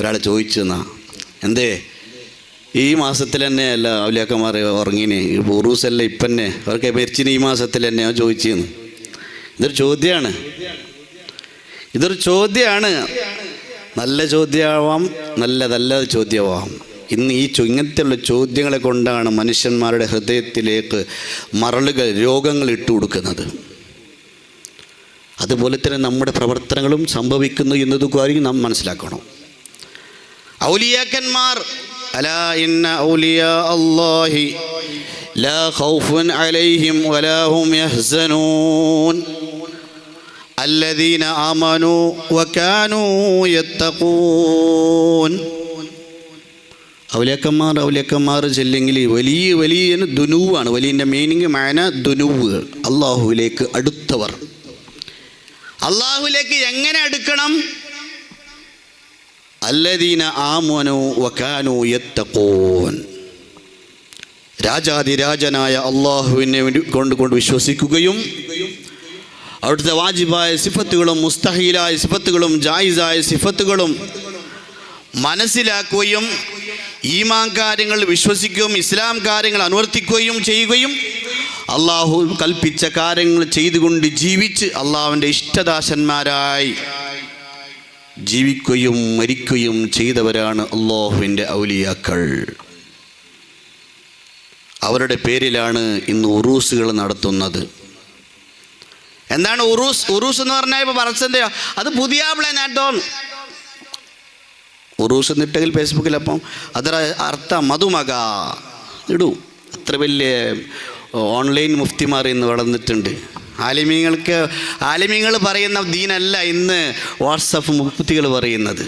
ഒരാൾ ചോദിച്ചു എന്നാ, എന്തേ ഈ മാസത്തിൽ തന്നെ അല്ല ഔലിയാക്കന്മാർ ഉറങ്ങിനെ, ഉറൂസല്ല ഇപ്പം തന്നെ അവർക്ക് മരിച്ചിന് ഈ മാസത്തിൽ തന്നെ ചോദിച്ചെന്ന്. ഇതൊരു ചോദ്യമാണ്. നല്ല ചോദ്യമാവാം, നല്ലതല്ല ചോദ്യമാവാം. ഇന്ന് ഇങ്ങനത്തെയുള്ള ചോദ്യങ്ങളെ കൊണ്ടാണ് മനുഷ്യന്മാരുടെ ഹൃദയത്തിലേക്ക് മറളുകൾ, രോഗങ്ങൾ ഇട്ടു കൊടുക്കുന്നത്. അതുപോലെ തന്നെ നമ്മുടെ പ്രവർത്തനങ്ങളും സംഭവിക്കുന്നു എന്നതുകാര്യം നാം മനസ്സിലാക്കണം. ഔലിയാക്കന്മാർ, അലാ ഇന്ന ഔലിയാ അല്ലാഹി ലാ ഖൗഫുൻ അലൈഹിം വലാ ഹും യഹ്സനൂൻ അല്ലദീന ആമനൂ വകാനൂ യത്തഖൂൻ. ഔലിയാക്കന്മാർ ചെല്ലെങ്കിൽ വലിയ ദുനൂവാണ്. വലിയ മീനിങ് മാന ദുനൂവ്, അള്ളാഹുവിലേക്ക് അടുത്തവർ. അള്ളാഹുവിലേക്ക് എങ്ങനെ അടുക്കണം? അല്ലദീന ആമനൂ വകാനൂ യത്തഖൂൻ, രാജാതിരാജനായ അള്ളാഹുവിനെ കൊണ്ട് വിശ്വസിക്കുകയും അവിടുത്തെ വാജിബായ സിഫത്തുകളും മുസ്തഹീലായ സിഫത്തുകളും ജായിസായ സിഫത്തുകളും മനസ്സിലാക്കുകയും ഈമാൻ കാര്യങ്ങൾ വിശ്വസിക്കുകയും ഇസ്ലാം കാര്യങ്ങൾ അനുവർത്തിക്കുകയും ചെയ്യുകയും അള്ളാഹു കൽപ്പിച്ച കാര്യങ്ങൾ ചെയ്തുകൊണ്ട് ജീവിച്ച് അള്ളാഹുവിൻ്റെ ഇഷ്ടദാസന്മാരായി ജീവിക്കുകയും മരിക്കുകയും ചെയ്തവരാണ് അള്ളാഹുവിൻ്റെ ഔലിയാക്കൾ. അവരുടെ പേരിലാണ് ഇന്ന് ഉറൂസുകൾ നടത്തുന്നത്. എന്താണ് ഉറൂസ് എന്ന് പറഞ്ഞാൽ ഇപ്പോൾ പറച്ചെന്തെയോ അത് പുതിയാപ്പിള നാട്ടോന്ന് ഉറൂസ് എന്നിട്ടെങ്കിൽ ഫേസ്ബുക്കിൽ അപ്പം അതര അർത്ഥം മധുമക ഇടൂ. അത്ര വലിയ ഓൺലൈൻ മുഫ്തിമാർ ഇന്ന് വളർന്നിട്ടുണ്ട്. ആലിമീങ്ങൾ പറയുന്ന ദീനല്ല ഇന്ന് വാട്സപ്പ് മുഫ്തികൾ പറയുന്നത്.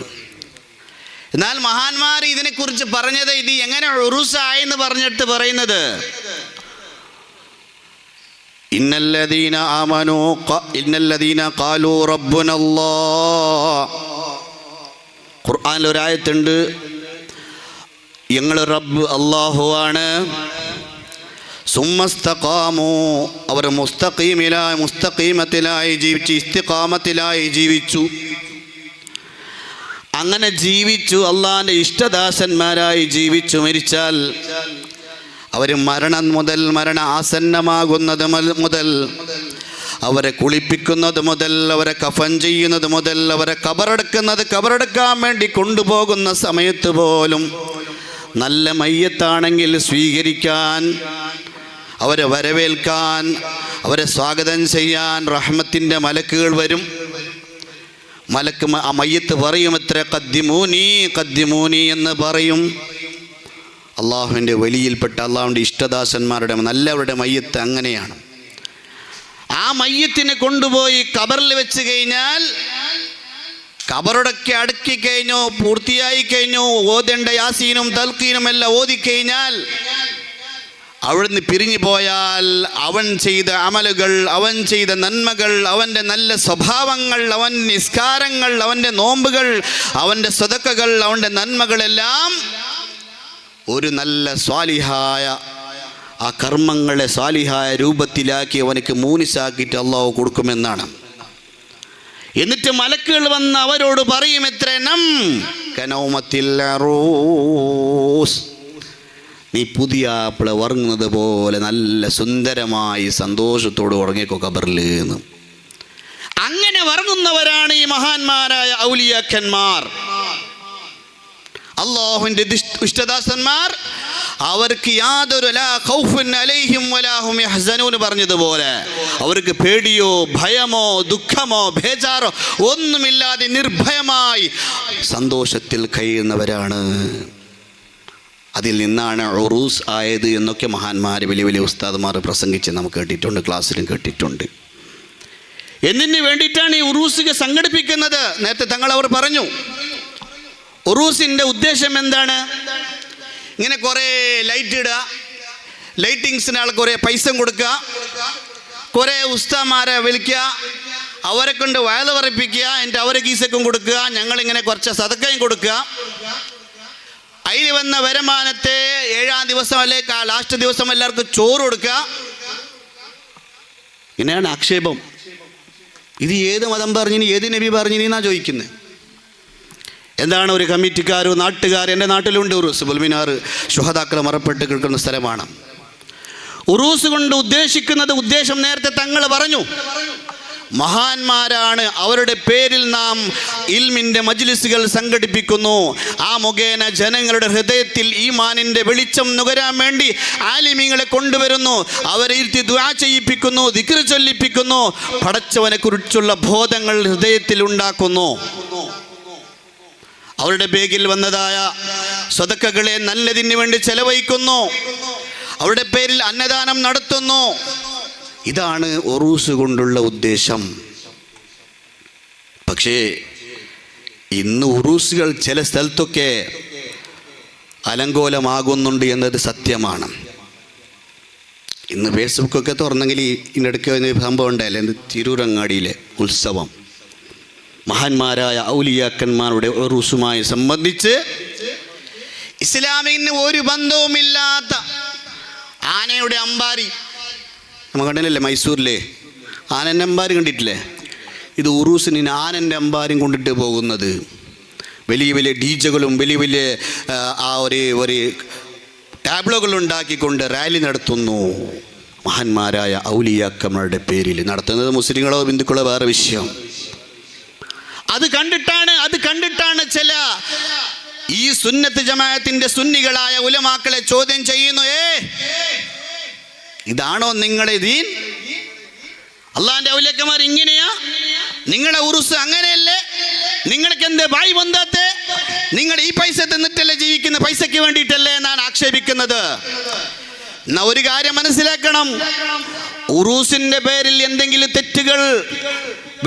എന്നാൽ മഹാന്മാർ ഇതിനെക്കുറിച്ച് പറഞ്ഞത്, ഇത് എങ്ങനെ ഉറൂസായെന്ന് പറഞ്ഞിട്ട് പറയുന്നത്, ഇന്നല്ലദീന ഖാലൂ റബ്ബുനല്ലാഹ്. ഖുർആനിൽ ഒരായത്തുണ്ട്, ഞങ്ങൾ റബ്ബ് അല്ലാഹുവാണ്. സുമ്മസ്തഖാമു, അവർ മുസ്തഖീമത്തിലായി ജീവിച്ചു, ഇസ്തിഖാമത്തിലായി ജീവിച്ചു. അങ്ങനെ ജീവിച്ചു അള്ളാഹിൻ്റെ ഇഷ്ടദാസന്മാരായി ജീവിച്ചു മരിച്ചാൽ അവർ മരണ ആസന്നമാകുന്നത് മുതൽ, അവരെ കുളിപ്പിക്കുന്നത് മുതൽ, അവരെ കഫൻ ചെയ്യുന്നത് മുതൽ, അവരെ കബറടക്കാൻ വേണ്ടി കൊണ്ടുപോകുന്ന സമയത്ത് പോലും നല്ല മയ്യത്താണെങ്കിൽ സ്വീകരിക്കാൻ, അവരെ വരവേൽക്കാൻ, അവരെ സ്വാഗതം ചെയ്യാൻ റഹ്മത്തിൻ്റെ മലക്കുകൾ വരും. മലക്ക് ആ മയ്യത്ത് പറയും, എത്ര ഖദ്ദിമൂനി എന്ന് പറയും. അള്ളാഹുവിൻ്റെ വലിയിൽപ്പെട്ട അള്ളാഹുവിൻ്റെ ഇഷ്ടദാസന്മാരുടെ നല്ലവരുടെ മയ്യത്ത് അങ്ങനെയാണ്. ആ മയ്യത്തിനെ കൊണ്ടുപോയി ഖബറിൽ വെച്ച് കഴിഞ്ഞാൽ, ഖബറൊക്കെ അടുക്കി കഴിഞ്ഞു, പൂർത്തിയായി കഴിഞ്ഞു, ഓതേണ്ട യാസീനും തൽക്കീനും എല്ലാം ഓതിക്കഴിഞ്ഞാൽ അവിടുന്ന് പിരിഞ്ഞു പോയാൽ അവൻ ചെയ്ത അമലുകൾ, അവൻ ചെയ്ത നന്മകൾ, അവൻ്റെ നല്ല സ്വഭാവങ്ങൾ, അവൻ്റെ നിസ്കാരങ്ങൾ, അവൻ്റെ നോമ്പുകൾ, അവൻ്റെ സദഖകൾ, അവൻ്റെ നന്മകളെല്ലാം ഒരു നല്ല സ്വാലിഹായ ആ കർമ്മങ്ങളെ സ്വാലിഹായ രൂപത്തിലാക്കി അവനക്ക് മൂനിസാക്കിയിട്ട് അള്ളാഹു കൊടുക്കുമെന്നാണ്. എന്നിട്ട് മലക്കുകൾ വന്ന് അവരോട് പറയും, എത്രനം കനൗമത്തിൽ അറൂസ്, നീ പുതിയ ആപ്പിള ഉറങ്ങുന്നത് പോലെ നല്ല സുന്ദരമായി സന്തോഷത്തോട് ഉറങ്ങിക്കോ ഖബറിൽ എന്ന്. അങ്ങനെ ഉറങ്ങുന്നവരാണ് ഈ മഹാന്മാരായ ഔലിയാക്കന്മാർ, അല്ലാഹുവിൻ്റെ ഇഷ്ടദാസന്മാർ. അവർക്ക് യാതൊരു ലാ ഖൗഫുൻ അലൈഹിം വലാ ഹും യഹ്സനൂൻ പറഞ്ഞതുപോലെ അവർക്ക് പേടിയോ ഭയമോ ദുഃഖമോ ബേജാറോ ഒന്നുമില്ലാതെ നിർഭയമായി സന്തോഷത്തിൽ കഴിയുന്നവരാണ്. അതിൽ നിന്നാണ് ഉറൂസ് ആയത് എന്നൊക്കെ മഹാന്മാർ, വലിയ വലിയ ഉസ്താദ്മാർ പ്രസംഗിച്ച് നമുക്ക് കേട്ടിട്ടുണ്ട്, ക്ലാസ്സിലും കേട്ടിട്ടുണ്ട്. എന്തിനു വേണ്ടിയിട്ടാണ് ഈ ഉറൂസ് സംഘടിപ്പിക്കുന്നത്? നേരത്തെ അവർ പറഞ്ഞു, ഉറൂസിൻ്റെ ഉദ്ദേശം എന്താണ്? ഇങ്ങനെ കുറേ ലൈറ്റ് ഇടുക, ലൈറ്റിങ്സിന് ആൾ കുറേ പൈസ കൊടുക്കുക, കുറേ ഉസ്താദ്മാരെ വിളിക്കുക, അവരെ കൊണ്ട് വയല് പറയിപ്പിക്കുക, എന്നിട്ട് അവരെ കീസക്കും കൊടുക്കുക, ഞങ്ങളിങ്ങനെ കുറച്ച് സദക്കയും കൊടുക്കുക. അതിൽ വന്ന വരുമാനത്തെ 7-ാം ദിവസം അല്ലെ ലാസ്റ്റ് ദിവസം എല്ലാവർക്കും ചോറ് കൊടുക്കുക. ഇങ്ങനെയാണ് ആക്ഷേപം. ഇത് ഏത് മതം പറഞ്ഞിനി, ഏത് നബി പറഞ്ഞിനി എന്നാ ചോദിക്കുന്നത്. എന്താണ് ഒരു കമ്മിറ്റിക്കാരോ നാട്ടുകാർ, എൻ്റെ നാട്ടിലുണ്ട് ഉറൂസ്, ബുൽമിനാർ ശുഹദാക്കൾ മറപ്പെട്ട് കിടക്കുന്ന സ്ഥലമാണ്. ഉറൂസ് കൊണ്ട് ഉദ്ദേശം നേരത്തെ തങ്ങൾ പറഞ്ഞു, മഹാന്മാരാണ്, അവരുടെ പേരിൽ നാം ഇൽമിൻ്റെ മജ്ലിസുകൾ സംഘടിപ്പിക്കുന്നു. ആ മുഖേന ജനങ്ങളുടെ ഹൃദയത്തിൽ ഈമാനിൻ്റെ വെളിച്ചം നുകരാൻ വേണ്ടി ആലിമീങ്ങളെ കൊണ്ടുവരുന്നു, അവരെ ഇരുത്തി ദുആ ചെയ്യിപ്പിക്കുന്നു, ദിക്ർ ചൊല്ലിപ്പിക്കുന്നു, പടച്ചവനെ കുറിച്ചുള്ള ബോധങ്ങൾ ഹൃദയത്തിൽ ഉണ്ടാക്കുന്നു. അവരുടെ ബേഗിൽ വന്നതായ സ്വതക്കകളെ നല്ലതിന് വേണ്ടി ചെലവഴിക്കുന്നു, അവരുടെ പേരിൽ അന്നദാനം നടത്തുന്നു. ഇതാണ് ഉറൂസ് കൊണ്ടുള്ള ഉദ്ദേശം. പക്ഷേ ഇന്ന് ഉറൂസുകൾ ചില സ്ഥലത്തൊക്കെ അലങ്കോലമാകുന്നുണ്ട് എന്നത് സത്യമാണ്. ഇന്ന് ഫേസ്ബുക്കൊക്കെ തുറന്നെങ്കിൽ ഇതിനിടയ്ക്ക് സംഭവം ഉണ്ടായില്ലേ, തിരൂരങ്ങാടിയിലെ ഉത്സവം, മഹാന്മാരായ ഔലിയാക്കന്മാരുടെ ഉറൂസുമായി സംബന്ധിച്ച് ഇസ്ലാമിന് ഒരു ബന്ധവുമില്ലാത്ത ആനയുടെ അമ്പാരി നമ്മൾ കണ്ടില്ലേ, മൈസൂരിലെ ആനൻ്റെ അമ്പാരി കണ്ടിട്ടില്ലേ? ഇത് ഉറൂസിന് ആനൻ്റെ അമ്പാരും കൊണ്ടിട്ട് പോകുന്നത്. വലിയ വലിയ ഡീജകളും വലിയ വലിയ ഒരു ടാബ്ലോകൾ ഉണ്ടാക്കിക്കൊണ്ട് റാലി നടത്തുന്നു. മഹാന്മാരായ ഔലിയാക്കന്മാരുടെ പേരിൽ നടത്തുന്നത് മുസ്ലിങ്ങളോ ഹിന്ദുക്കളോ വേറെ വിഷയം. അത് കണ്ടിട്ടാണ് ചില ഈ സുന്നത്ത് ജമാഅത്തിന്റെ സുന്നികളായ ഉലമാക്കളെ ചോദ്യം ചെയ്യുന്നു. ഇതാണോ നിങ്ങളുടെ ദീൻ? അള്ളാന്റെ ഔലിയാക്കന്മാർ ഇങ്ങനെയാ? നിങ്ങളുടെ ഉറുസ് അങ്ങനെയല്ലേ? നിങ്ങൾക്ക് എന്ത് ബായി ബന്ധാത്തെ? നിങ്ങൾ ഈ പൈസ തിന്നിട്ടല്ലേ ജീവിക്കുന്ന, പൈസയ്ക്ക് വേണ്ടിയിട്ടല്ലേ എന്നാണ് ആക്ഷേപിക്കുന്നത്. എന്നാ ഒരു കാര്യം മനസ്സിലാക്കണം, ഉറൂസിന്റെ പേരിൽ എന്തെങ്കിലും തെറ്റുകൾ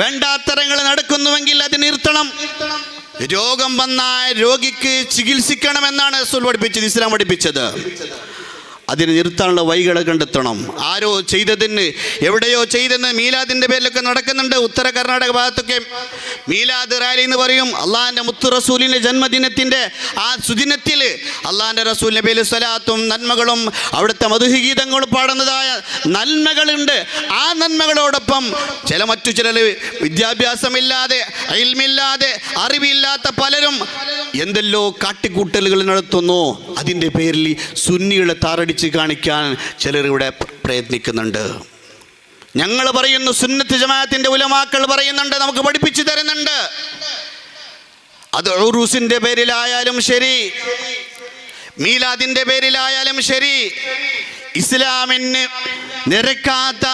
വേണ്ടാത്തരങ്ങൾ നടക്കുന്നുവെങ്കിൽ അത് നിർത്തണം. രോഗം വന്ന രോഗിക്ക് ചികിത്സിക്കണമെന്നാണ് റസൂൽ പഠിപ്പിച്ചത്, ഇസ്ലാം പഠിപ്പിച്ചത്. അതിന് നിർത്താനുള്ള വഴികളെ കണ്ടെത്തണം. ആരോ ചെയ്തതിന്, എവിടെയോ ചെയ്തെന്ന് മീലാദിൻ്റെ പേരിലൊക്കെ നടക്കുന്നുണ്ട്. ഉത്തര കർണാടക ഭാഗത്തൊക്കെ മീലാദ് റാലി എന്ന് പറയും. അള്ളാഹിൻ്റെ മുത്തു റസൂലിൻ്റെ ജന്മദിനത്തിൻ്റെ ആ സുദിനത്തിൽ അള്ളാഹിൻ്റെ റസൂലിൻ്റെ പേരിൽ സ്വലാത്തും നന്മകളും അവിടുത്തെ മധുഗീതങ്ങളും പാടുന്നതായ നന്മകളുണ്ട്. ആ നന്മകളോടൊപ്പം മറ്റു ചിലർ വിദ്യാഭ്യാസമില്ലാതെ, ഇൽമില്ലാതെ, അറിവില്ലാത്ത പലരും എന്തെല്ലോ കാട്ടിക്കൂട്ടലുകൾ നടത്തുന്നു. അതിൻ്റെ പേരിൽ സുന്നികളെ താറടിച്ച് കാണിക്കാൻ ചിലർ ഇവിടെ പ്രയത്നിക്കുന്നുണ്ട്. ഞങ്ങൾ പറയുന്നു, സുന്നത്ത് ജമാഅത്തിന്റെ ഉലമാക്കൾ പറയുന്നുണ്ട്, നമുക്ക് പഠിപ്പിച്ചു തരുന്നുണ്ട്. അത് ഉറൂസിന്റെ പേരിലായാലും ശരി, മീലാദിന്റെ പേരിലായാലും ശരി, ഇസ്ലാമിന് നിരക്കാത്ത,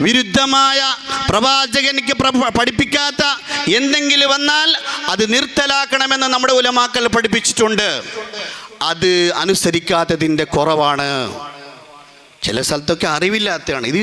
വിരുദ്ധമായ, പ്രവാചകനിക്ക് പഠിപ്പിക്കാത്ത എന്തെങ്കിലും വന്നാൽ അത് നിർത്തലാക്കണമെന്ന് നമ്മുടെ ഉലമാക്കൾ പഠിപ്പിച്ചിട്ടുണ്ട്. അത് അനുസരിക്കാത്തതിൻ്റെ കുറവാണ്. ചില സ്ഥലത്തൊക്കെ അറിവില്ലാത്തതാണ് ഇത്.